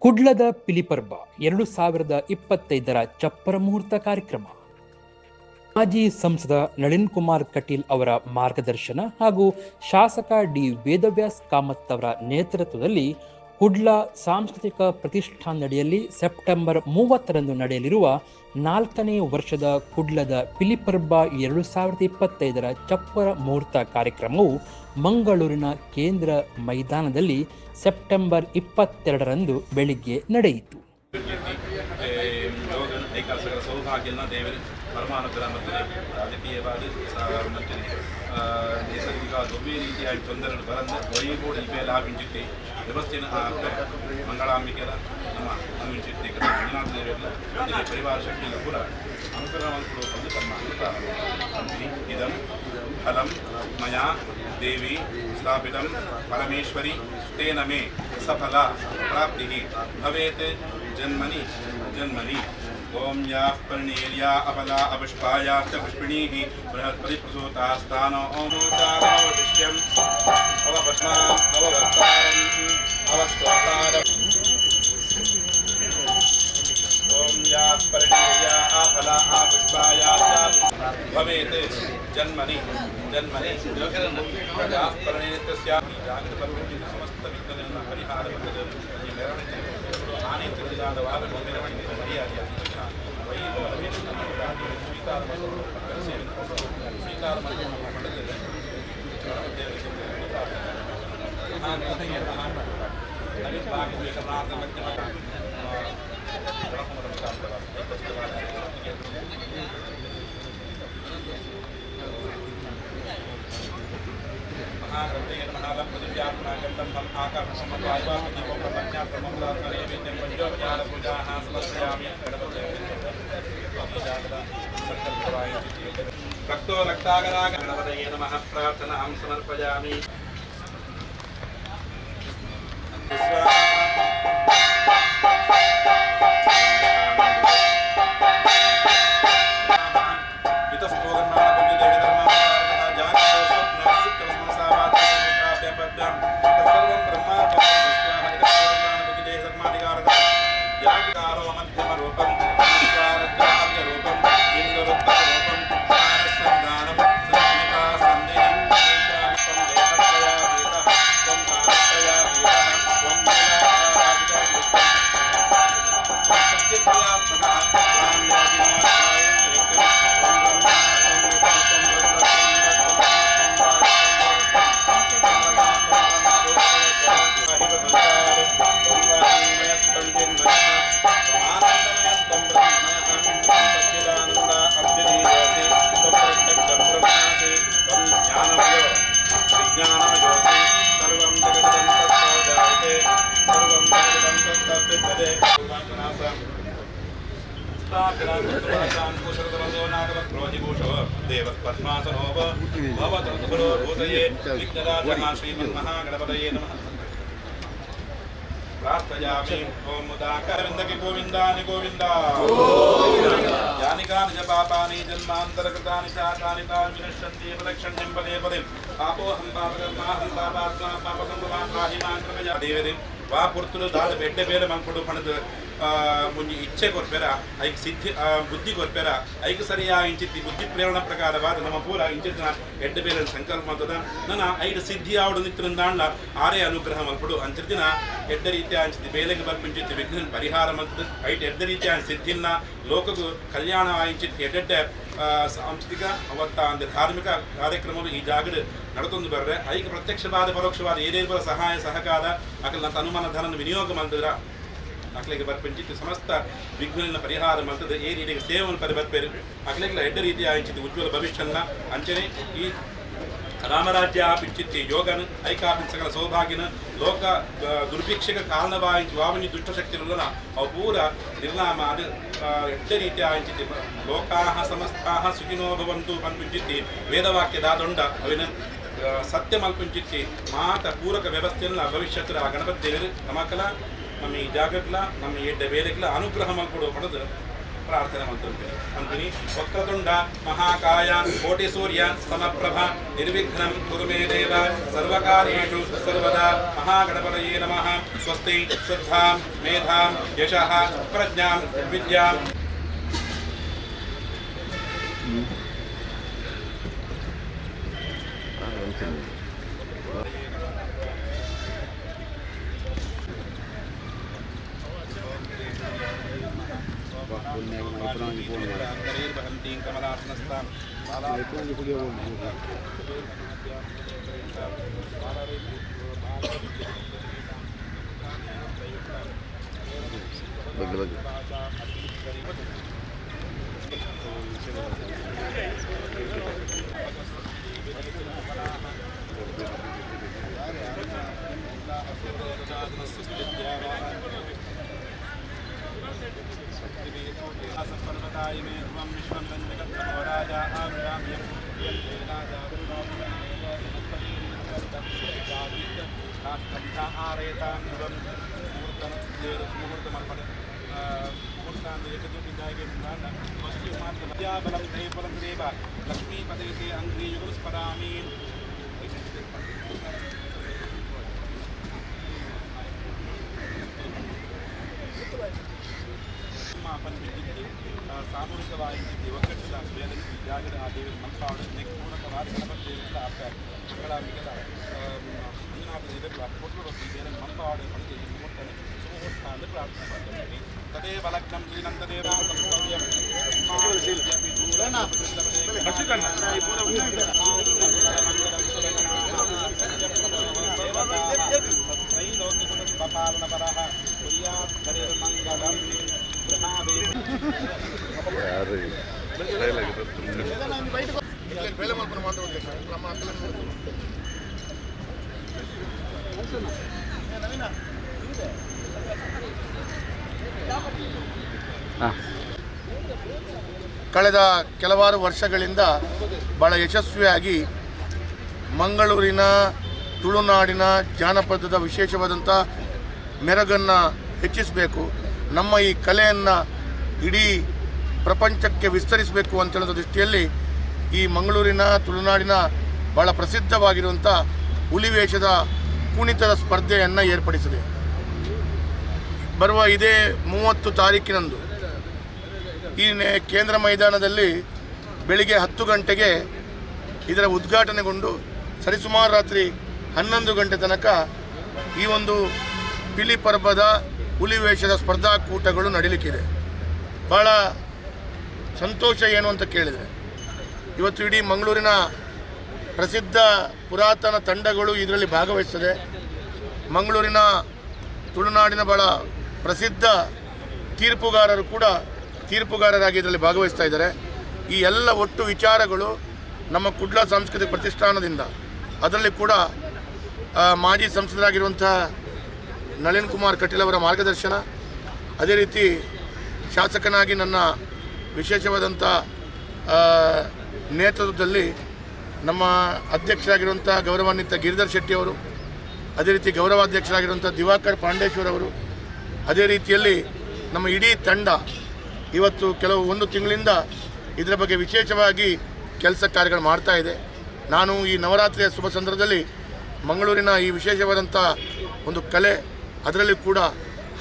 ಕುಡ್ಲದ ಪಿಲಿಪರ್ಬ 2025 ಚಪ್ಪರ ಮುಹೂರ್ತ ಕಾರ್ಯಕ್ರಮ. ಮಾಜಿ ಸಂಸದ ನಳಿನ್ ಕುಮಾರ್ ಕಟೀಲ್ ಅವರ ಮಾರ್ಗದರ್ಶನ ಹಾಗೂ ಶಾಸಕ ಡಿ ವೇದವ್ಯಾಸ್ ಕಾಮತ್ ಅವರ ನೇತೃತ್ವದಲ್ಲಿ ಕುಡ್ಲ ಸಾಂಸ್ಕೃತಿಕ ಪ್ರತಿಷ್ಠಾನಡಿಯಲ್ಲಿ ಸೆಪ್ಟೆಂಬರ್ 30ರಂದು ನಡೆಯಲಿರುವ 4ನೇ ವರ್ಷದ ಕುಡ್ಲದ ಪಿಲಿಪರ್ಬ 2025 ಚಪ್ಪರ ಮುಹೂರ್ತ ಕಾರ್ಯಕ್ರಮವು ಮಂಗಳೂರಿನ ಕೇಂದ್ರ ಮೈದಾನದಲ್ಲಿ ಸೆಪ್ಟೆಂಬರ್ 22ರಂದು ಬೆಳಿಗ್ಗೆ ನಡೆಯಿತು. ನೈಸರ್ಗಿಕ ಒಬ್ಬೇ ರೀತಿಯಾಗಿ ತೊಂದರೆಗಳು ಬರಂದು ವೈಗೋಡು ಇವೆ ಲಾಭಿಂಚಿತ್ತೆ ವ್ಯವಸ್ಥೆಯನ್ನು ಮಂಗಳಾಂಬಿಕೆಯ ನಮ್ಮ ಅಂಬಿಂಚಿತ್ತೆ ಮಂಜುನಾಥ ಪರಿವಾರ ಶಕ್ತಿಯಿಂದ ಕೂಡ ಅನುಕರಣವನ್ನು ತಮ್ಮ ಇದಂ ಫಲಂ ಮಯಾ ದೇವಿ ಸ್ಥಾಪಿತಂ ಪರಮೇಶ್ವರಿ ತೇನ ಮೇ ಸಫಲ ಪ್ರಾಪ್ತಿ ಭವೇತ್ ಜನ್ಮನಿ ಜನ್ಮನಿ. ಓಂ ಯಾ ಪರಿಣೇರ್ಯಾ ಅಬಲಾ ಅಪುಷ್ಪಾಯಾ ಚ ಪುಷ್ಪಿಣೀಃ ಬೃಹಸ್ಪತಿ ಪ್ರಸೂತಾಸ್ತಾನೋ ಓಂ ದಾನವಶಿಷ್ಯಂ ಅವಪಶ್ಮಾಂ ಅವವಕ್ತಾರಂ ಅವಸ್ತೋತಾರಂ. ಓಂ ಯಾ ಪರಿಣೇರ್ಯಾ ಅಬಲಾ ಅಪುಷ್ಪಾಯಾ ಚ ಭವೇತ್ ಜನ್ಮನಿ ಜನ್ಮನಿ. ಯಾ ಪರಿಣೇತಸ್ಯಾ ಜಾಗೃತಪರ್ವದಿಂದ ಸಮಸ್ತ ವಿಘ್ನಗಳನ್ನು ಪರಿಹಾರ ಈ ಮೆರವಣಿಗೆ ಆನೆ ತಿಳಿದಾದ ವಾದಗಳನ್ನು ಮರ್ಯಾದೆಯಾಗಿ ಸ್ವೀಕಾರ ರಕ್ತೋ ರಕ್ತಾಗರಾಗ ಗಣಪತಯೇ ನಮಃ ಪ್ರಾರ್ಥನಾಂ ಸಮರ್ಪಯಾಮಿ. ಶ್ರೀಮನ್ಮಹಾಗಣಪತಯೇ ನಮಃ ಪ್ರಾರ್ಥಯಾಮಿ. ಓಂ ಮುದಾಕರವಿಂದಕ್ಕೆ ಗೋವಿಂದಾನಿ ಗೋವಿಂದ. ಯಾನಿ ಕಾನಿ ಚ ಪಾಪಾನಿ ಜನ್ಮಾಂತರಕೃತಾನಿ ಚ ತಾನಿ ತಾನಿ ವಿನಶ್ಯಂತಿ ಪ್ರದಕ್ಷಿಣ್ಯಂ ಪದೇ ಪದೇ ಪಾಪೋಹಂ ಪಾಪಕರ್ಮಾಹಂ ಪಾಪಾತ್ಮಾ ಪಾಪಕಂಬಮಾನ್ ಪಾಹಿ ಮಾಂ ಕೃಪಯಾ. ದೇವರೇ ವಾ ಪುರ್ತುಲು ದಾದ ಬೆಡ್ಡೆ ಬೇರೆ ಮಂಕೊಂಡು ಪಣದು ಮುಂಜಿ ಇಚ್ಛೆ ಕೊರ್ಪೆರ ಐಕ್ ಸಿದ್ಧಿ ಬುದ್ಧಿ ಕೊರ್ಪೆರ ಐಕ್ ಸರಿಯಾ ಇಂಚಿತ್ತಿ ಬುದ್ಧಿ ಪ್ರೇರಣಾ ಪ್ರಕಾರವಾದ ನಮ್ಮ ಪೂರ ಇಂಚಿನ ಎಡ್ಡೆ ಬೇರೆ ಸಂಕಲ್ಪ ಮಾಡ್ತದ ನನ್ನ ಐದು ಸಿದ್ಧಿ ಆವಡು ನಿತ್ರಂದಾಂಡ್ಲ ಆರೇ ಅನುಗ್ರಹ ಮಲ್ಪಡು ಅಂಚಿನ ಎಡ್ಡ ರೀತಿಯ ಅಂಚಿತಿ ಬೇಲೆಗೆ ಬರ್ಪಿಂಚಿತ್ತಿ ವಿಘ್ನ ಪರಿಹಾರ ಮಾಡ್ತದೆ ಐಟ್ ಎಡ್ಡ ರೀತಿಯ ಸಿದ್ಧಿನ ಲೋಕಗೂ ಕಲ್ಯಾಣ ಆಯಿಂಚಿತ್ತಿ ಎಡ್ಡೆಡ್ಡೆ ಸಾಂಸ್ಕೃತಿಕ ಅವತ್ತ ಅಂದರೆ ಧಾರ್ಮಿಕ ಕಾರ್ಯಕ್ರಮಗಳು ಈ ಜಾಗದ ನಡ್ಕೊಂಡು ಬರ್ರೆ ಐಕ ಪ್ರತ್ಯಕ್ಷವಾದ ಪರೋಕ್ಷವಾದ ಏನೇನು ಸಹಾಯ ಸಹಕಾರ ಅಕಲ್ನ ತನುಮಾನ ಧನನ ವಿನಿಯೋಗ ಮಾಡಿದ್ರ ಅಕ್ಲಿಗೆ ಬರ್ಪಂಚಿತ್ತು ಸಮಸ್ತ ವಿಘ್ನ ಪರಿಹಾರ ಮಾಡ್ತದೆ ಏ ರೀತಿಗೆ ಸೇವೆಯನ್ನು ಪರಿಬರ್ಪೇರು ಅಕ್ಲಿಗೆಲ್ಲ ಎಡ್ಡ ರೀತಿಯ ಆಯಿಂಚಿತ್ತು ಉಜ್ವಲ ಭವಿಷ್ಯನ್ನ ಅಂಚನೆ ಈ ರಾಮರಾಜ್ಯ ಪಿಂಚಿತ್ತಿ ಯೋಗನ ಐಕಾಪಿನ ಸಕಲ ಸೌಭಾಗ್ಯನ ಲೋಕ ದುರ್ಭಿಕ್ಷಕ ಕಾರಣವಾಗಿ ವಾವನಿ ದುಷ್ಟಶಕ್ತಿರುವುದನ್ನ ಅವು ಪೂರ ನಿರ್ನಾಮ ಅದು ಎಡ್ಡ ರೀತಿಯ ಆಯಿಂಚಿತ್ತಿ ಲೋಕಾಹ ಸಮಸ್ತಾಹ ಸುಖಿನೋ ಭವಂತು ಪಂಪಿಂಚಿತ್ತಿ ವೇದವಾಕ್ಯದಾದೊಂಡ ಅವಿನ ಸತ್ಯ ಮಲ್ಪಂಚಿತ್ತಿ ಮಾತ ಪೂರಕ ವ್ಯವಸ್ಥೆಯನ್ನ ಭವಿಷ್ಯತ್ರ ಗಣಪತಿ ದೇವರು ನಮಕಲ ನಮ್ಮ ಈ ಜಾಗಕ್ಲ ನಮ್ಮ ಎಡ್ಡ ಬೇರೆಕ್ಲ ಅನುಗ್ರಹ ಮಲ್ಕೊಡೋ ಪಡೆದು ಪ್ರಾರ್ಥನೆ ಅಂತೀನಿ ವಕ್ರತುಂಡ ಮಹಾಕಾಯ ಕೋಟಿ ಸೂರ್ಯ ಸಮಪ್ರಭ ನಿರ್ವಿಘ್ನಂ ಕುರು ಮೇ ದೇವ ಸರ್ವಕಾರ್ಯೇಷು ಸರ್ವದಾ ಮಹಾಗಣಪತಯೇ ನಮಃ ಸ್ವಸ್ತಿ ಶ್ರದ್ಧಾಂ ಮೇಧಾಂ ಯಶಃ ಪ್ರಜ್ಞಾಂ ವಿದ್ಯಾಂ पर्वताय मे ध्रुवं विश्वं रञ्जगत्तमो राजा आरुषाम्यं राष्ट्रं आरेतां ध्रुवं मुहूर्तमर्पण विद्याबलं दैवबलं देव लक्ष्मीपते ते अङ्घ्रियुगं स्मरामि ಸಾಮೂಹಿಕವಾಗಿ ಒಗ್ಗಟ್ಟಿನ ಕ್ರಿಯೆಯಲ್ಲಿ ಈ ಜಾಗದ ಆ ದೇವರ ಮಂತ್ರವನ್ನು ಪೂರ್ಣಕವಾದ ಗಣಪತಿಯಿಂದ ಆಗ್ತಾರೆ ಮಕ್ಕಳ ಮಿಗದ ಮಂಜುನಾಥ ದೇವರ ಕೊಟ್ಟರು ಈ ದೇವರ ಮಂತ್ರವಾದ ಪಡೆದು ಈ ಮುಹೂರ್ತನೆ ಸುಮುಹೂರ್ತ ಎಂದು ಪ್ರಾರ್ಥನೆ ಮಾಡ್ತಾರೆ ತದೇವ ಲಗ್ನಂ ಶ್ರೀನಂದದೇವ ಪಾಲನಪರಃ ಕುರ್ಯಾತ್ಮಂಗಲಂ ಕಳೆದ ಕೆಲವಾರು ವರ್ಷಗಳಿಂದ ಬಹಳ ಯಶಸ್ವಿಯಾಗಿ ಮಂಗಳೂರಿನ ತುಳುನಾಡಿನ ಜಾನಪದದ ವಿಶೇಷವಾದಂಥ ಮೆರಗನ್ನು ಹೆಚ್ಚಿಸಬೇಕು, ನಮ್ಮ ಈ ಕಲೆಯನ್ನು ಇಡೀ ಪ್ರಪಂಚಕ್ಕೆ ವಿಸ್ತರಿಸಬೇಕು ಅಂತ ಹೇಳೋ ದೃಷ್ಟಿಯಲ್ಲಿ ಈ ಮಂಗಳೂರಿನ ತುಳುನಾಡಿನ ಭಾಳ ಪ್ರಸಿದ್ಧವಾಗಿರುವಂಥ ಹುಲಿವೇಷದ ಕುಣಿತದ ಸ್ಪರ್ಧೆಯನ್ನು ಏರ್ಪಡಿಸಿದೆ. ಬರುವ ಇದೇ 30 ತಾರೀಕಿನಂದು ಈ ಕೇಂದ್ರ ಮೈದಾನದಲ್ಲಿ ಬೆಳಿಗ್ಗೆ 10 ಗಂಟೆಗೆ ಇದರ ಉದ್ಘಾಟನೆಗೊಂಡು ಸರಿಸುಮಾರು ರಾತ್ರಿ 11 ಗಂಟೆ ತನಕ ಈ ಒಂದು ಪಿಲಿ ಪರ್ಬದ ಹುಲಿವೇಷದ ಸ್ಪರ್ಧಾಕೂಟಗಳು ನಡೀಲಿಕ್ಕಿದೆ. ಭಾಳ ಸಂತೋಷ ಏನು ಅಂತ ಕೇಳಿದರೆ, ಇವತ್ತು ಇಡೀ ಮಂಗಳೂರಿನ ಪ್ರಸಿದ್ಧ ಪುರಾತನ ತಂಡಗಳು ಇದರಲ್ಲಿ ಭಾಗವಹಿಸ್ತದೆ. ಮಂಗಳೂರಿನ ತುಳುನಾಡಿನ ಭಾಳ ಪ್ರಸಿದ್ಧ ತೀರ್ಪುಗಾರರು ಕೂಡ ತೀರ್ಪುಗಾರರಾಗಿ ಇದರಲ್ಲಿ ಭಾಗವಹಿಸ್ತಾ ಇದ್ದಾರೆ. ಈ ಎಲ್ಲ ಒಟ್ಟು ವಿಚಾರಗಳು ನಮ್ಮ ಕುಡ್ಲ ಸಾಂಸ್ಕೃತಿಕ ಪ್ರತಿಷ್ಠಾನದಿಂದ, ಅದರಲ್ಲಿ ಕೂಡ ಮಾಜಿ ಸಂಸದರಾಗಿರುವಂಥ ನಳಿನ್ ಕುಮಾರ್ ಕಟೀಲ್ ಅವರ ಮಾರ್ಗದರ್ಶನ, ಅದೇ ರೀತಿ ಶಾಸಕನಾಗಿ ನನ್ನ ವಿಶೇಷವಾದಂಥ ನೇತೃತ್ವದಲ್ಲಿ ನಮ್ಮ ಅಧ್ಯಕ್ಷರಾಗಿರುವಂಥ ಗೌರವಾನ್ವಿತ ಗಿರಿಧರ್ ಶೆಟ್ಟಿಯವರು, ಅದೇ ರೀತಿ ಗೌರವಾಧ್ಯಕ್ಷರಾಗಿರುವಂಥ ದಿವಾಕರ್ ಪಾಂಡೇಶ್ವರ್ ಅವರು, ಅದೇ ರೀತಿಯಲ್ಲಿ ನಮ್ಮ ಇಡೀ ತಂಡ ಇವತ್ತು ಕೆಲವು 1 ತಿಂಗಳಿಂದ ಇದರ ಬಗ್ಗೆ ವಿಶೇಷವಾಗಿ ಕೆಲಸ ಕಾರ್ಯಗಳು ಮಾಡ್ತಾ ಇದೆ. ನಾನು ಈ ನವರಾತ್ರಿಯ ಶುಭ ಸಂದರ್ಭದಲ್ಲಿ ಮಂಗಳೂರಿನ ಈ ವಿಶೇಷವಾದಂಥ ಒಂದು ಕಲೆ, ಅದರಲ್ಲಿ ಕೂಡ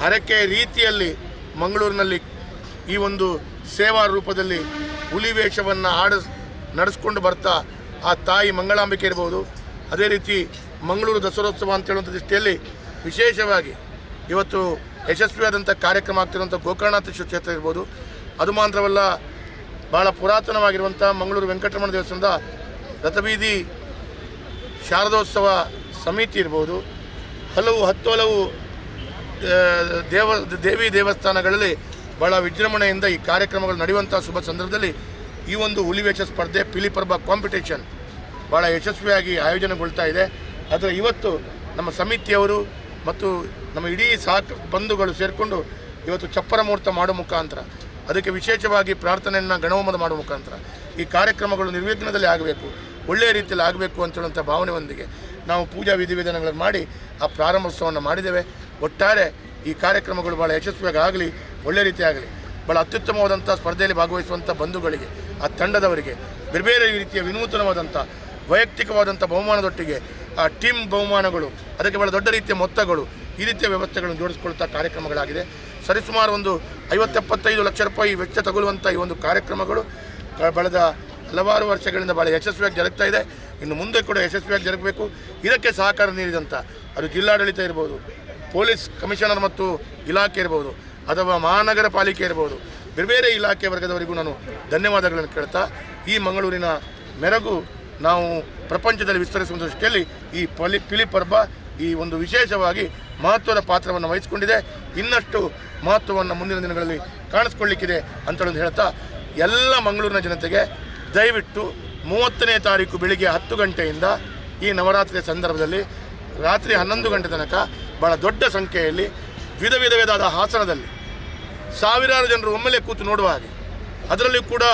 ಹರಕೆ ರೀತಿಯಲ್ಲಿ ಮಂಗಳೂರಿನಲ್ಲಿ ಈ ಒಂದು ಸೇವಾ ರೂಪದಲ್ಲಿ ಹುಲಿವೇಷವನ್ನು ನಡೆಸ್ಕೊಂಡು ಬರ್ತಾ ಆ ತಾಯಿ ಮಂಗಳಾಂಬಿಕೆ ಇರ್ಬೋದು, ಅದೇ ರೀತಿ ಮಂಗಳೂರು ದಸರೋತ್ಸವ ಅಂತ ಹೇಳುವಂಥ ದೃಷ್ಟಿಯಲ್ಲಿ ವಿಶೇಷವಾಗಿ ಇವತ್ತು ಯಶಸ್ವಿಯಾದಂಥ ಕಾರ್ಯಕ್ರಮ ಆಗ್ತಿರುವಂಥ ಗೋಕರ್ಣನಾಥ ಕ್ಷೇತ್ರ ಇರ್ಬೋದು, ಅದು ಮಾತ್ರವಲ್ಲ ಭಾಳ ಪುರಾತನವಾಗಿರುವಂಥ ಮಂಗಳೂರು ವೆಂಕಟರಮಣ ದೇವಸ್ಥಾನದ ರಥಬೀದಿ ಶಾರದೋತ್ಸವ ಸಮಿತಿ ಇರ್ಬೋದು, ಹಲವು ದೇವಿ ದೇವಸ್ಥಾನಗಳಲ್ಲಿ ಭಾಳ ವಿಜೃಂಭಣೆಯಿಂದ ಈ ಕಾರ್ಯಕ್ರಮಗಳು ನಡೆಯುವಂಥ ಶುಭ ಸಂದರ್ಭದಲ್ಲಿ ಈ ಒಂದು ಹುಲಿವೇಷ ಸ್ಪರ್ಧೆ ಪಿಲಿ ಪರ್ಬ ಕಾಂಪಿಟೇಷನ್ ಭಾಳ ಯಶಸ್ವಿಯಾಗಿ ಆಯೋಜನೆಗೊಳ್ತಾ ಇದೆ. ಆದರೆ ಇವತ್ತು ನಮ್ಮ ಸಮಿತಿಯವರು ಮತ್ತು ನಮ್ಮ ಇಡೀ ಬಂಧುಗಳು ಸೇರಿಕೊಂಡು ಇವತ್ತು ಚಪ್ಪರ ಮುಹೂರ್ತ ಮಾಡೋ ಮುಖಾಂತರ, ಅದಕ್ಕೆ ವಿಶೇಷವಾಗಿ ಪ್ರಾರ್ಥನೆಯನ್ನು ಗಣಹೋಮದ ಮಾಡುವ ಮುಖಾಂತರ ಈ ಕಾರ್ಯಕ್ರಮಗಳು ನಿರ್ವಿಘ್ನದಲ್ಲಿ ಆಗಬೇಕು, ಒಳ್ಳೆಯ ರೀತಿಯಲ್ಲಿ ಆಗಬೇಕು ಅಂತ ಹೇಳುವಂಥ ಭಾವನೆಯೊಂದಿಗೆ ನಾವು ಪೂಜಾ ವಿಧಿವಿಧಾನಗಳನ್ನು ಮಾಡಿ ಆ ಪ್ರಾರಂಭೋತ್ಸವವನ್ನು ಮಾಡಿದ್ದೇವೆ. ಒಟ್ಟಾರೆ ಈ ಕಾರ್ಯಕ್ರಮಗಳು ಭಾಳ ಯಶಸ್ವಿಯಾಗಿ ಆಗಲಿ, ಒಳ್ಳೆ ರೀತಿ ಆಗಲಿ. ಭಾಳ ಅತ್ಯುತ್ತಮವಾದಂಥ ಸ್ಪರ್ಧೆಯಲ್ಲಿ ಭಾಗವಹಿಸುವಂಥ ಬಂಧುಗಳಿಗೆ, ಆ ತಂಡದವರಿಗೆ ಬೇರೆ ಬೇರೆ ರೀತಿಯ ವಿನೂತನವಾದಂಥ ವೈಯಕ್ತಿಕವಾದಂಥ ಬಹುಮಾನದೊಟ್ಟಿಗೆ ಆ ಟೀಮ್ ಬಹುಮಾನಗಳು, ಅದಕ್ಕೆ ಭಾಳ ದೊಡ್ಡ ರೀತಿಯ ಮೊತ್ತಗಳು, ಈ ರೀತಿಯ ವ್ಯವಸ್ಥೆಗಳನ್ನು ಜೋಡಿಸಿಕೊಳ್ತಾ ಕಾರ್ಯಕ್ರಮಗಳಾಗಿದೆ. ಸರಿಸುಮಾರು ಒಂದು 50-75 ಲಕ್ಷ ರೂಪಾಯಿ ವೆಚ್ಚ ತಗುಲುವಂಥ ಈ ಒಂದು ಕಾರ್ಯಕ್ರಮಗಳು ಬೆಳೆದ ಹಲವಾರು ವರ್ಷಗಳಿಂದ ಭಾಳ ಯಶಸ್ವಿಯಾಗಿ ಜರುಗ್ತಾ ಇದೆ. ಇನ್ನು ಮುಂದೆ ಕೂಡ ಯಶಸ್ವಿಯಾಗಿ ಜರುಗಬೇಕು. ಇದಕ್ಕೆ ಸಹಕಾರ ನೀಡಿದಂಥ ಅದು ಜಿಲ್ಲಾಡಳಿತ ಇರ್ಬೋದು, ಪೊಲೀಸ್ ಕಮಿಷನರ್ ಮತ್ತು ಇಲಾಖೆ ಇರ್ಬೋದು, ಅಥವಾ ಮಹಾನಗರ ಪಾಲಿಕೆ ಇರ್ಬೋದು, ಬೇರೆ ಬೇರೆ ಇಲಾಖೆ ವರ್ಗದವರಿಗೂ ನಾನು ಧನ್ಯವಾದಗಳನ್ನು ಕೇಳ್ತಾ, ಈ ಮಂಗಳೂರಿನ ಮೆರಗು ನಾವು ಪ್ರಪಂಚದಲ್ಲಿ ವಿಸ್ತರಿಸುವ ದೃಷ್ಟಿಯಲ್ಲಿ ಈ ಪಿಲಿಪರ್ಬ ಈ ಒಂದು ವಿಶೇಷವಾಗಿ ಮಹತ್ವದ ಪಾತ್ರವನ್ನು ವಹಿಸಿಕೊಂಡಿದೆ. ಇನ್ನಷ್ಟು ಮಹತ್ವವನ್ನು ಮುಂದಿನ ದಿನಗಳಲ್ಲಿ ಕಾಣಿಸ್ಕೊಳ್ಳಿಕ್ಕಿದೆ ಅಂತೇಳಿ ಹೇಳ್ತಾ, ಎಲ್ಲ ಮಂಗಳೂರಿನ ಜನತೆಗೆ ದಯವಿಟ್ಟು 30ನೇ ತಾರೀಕು ಬೆಳಿಗ್ಗೆ 10 ಗಂಟೆಯಿಂದ ಈ ನವರಾತ್ರಿಯ ಸಂದರ್ಭದಲ್ಲಿ ರಾತ್ರಿ 11 ಗಂಟೆ ತನಕ ಭಾಳ ದೊಡ್ಡ ಸಂಖ್ಯೆಯಲ್ಲಿ ವಿಧವಾದ ಹಾಸನದಲ್ಲಿ ಸಾವಿರಾರು ಜನರು ಒಮ್ಮೆಲೆ ಕೂತು ನೋಡುವ ಹಾಗೆ, ಅದರಲ್ಲಿ ಕೂಡ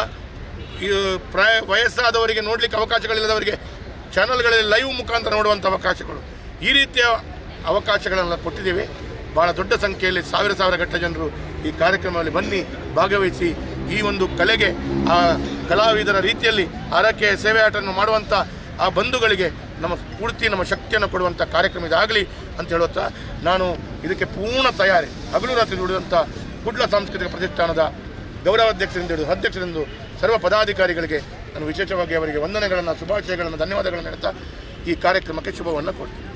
ವಯಸ್ಸಾದವರಿಗೆ ನೋಡಲಿಕ್ಕೆ ಅವಕಾಶಗಳಿಲ್ಲದವರಿಗೆ ಚಾನಲ್ಗಳಲ್ಲಿ ಲೈವ್ ಮುಖಾಂತರ ನೋಡುವಂಥ ಅವಕಾಶಗಳು, ಈ ರೀತಿಯ ಅವಕಾಶಗಳನ್ನು ಕೊಟ್ಟಿದ್ದೀವಿ. ಭಾಳ ದೊಡ್ಡ ಸಂಖ್ಯೆಯಲ್ಲಿ ಸಾವಿರ ಗಟ್ಟಲೆ ಜನರು ಈ ಕಾರ್ಯಕ್ರಮದಲ್ಲಿ ಬನ್ನಿ ಭಾಗವಹಿಸಿ ಈ ಒಂದು ಕಲೆಗೆ, ಆ ಕಲಾವಿದರ ರೀತಿಯಲ್ಲಿ ಆರೈಕೆ ಸೇವೆ ಆಟವನ್ನು ಮಾಡುವಂಥ ಆ ಬಂಧುಗಳಿಗೆ ನಮ್ಮ ಸ್ಫೂರ್ತಿ, ನಮ್ಮ ಶಕ್ತಿಯನ್ನು ಕೊಡುವಂಥ ಕಾರ್ಯಕ್ರಮ ಇದಾಗಲಿ ಅಂತ ಹೇಳುತ್ತಾ, ನಾನು ಇದಕ್ಕೆ ಪೂರ್ಣ ತಯಾರಿ ಹಗಲು ರಾತ್ರಿ ದುಡಿದಂಥ ಕುಡ್ಲ ಸಾಂಸ್ಕೃತಿಕ ಪ್ರತಿಷ್ಠಾನದ ಗೌರವಾಧ್ಯಕ್ಷರಿಂದ ಹಿಡಿದು ಅಧ್ಯಕ್ಷರೆಂದು ಸರ್ವ ಪದಾಧಿಕಾರಿಗಳಿಗೆ ನಾನು ವಿಶೇಷವಾಗಿ ಅವರಿಗೆ ವಂದನೆಗಳನ್ನು, ಶುಭಾಶಯಗಳನ್ನು, ಧನ್ಯವಾದಗಳನ್ನು ಹೇಳ್ತಾ ಈ ಕಾರ್ಯಕ್ರಮಕ್ಕೆ ಶುಭವನ್ನು ಕೊಡ್ತೀನಿ.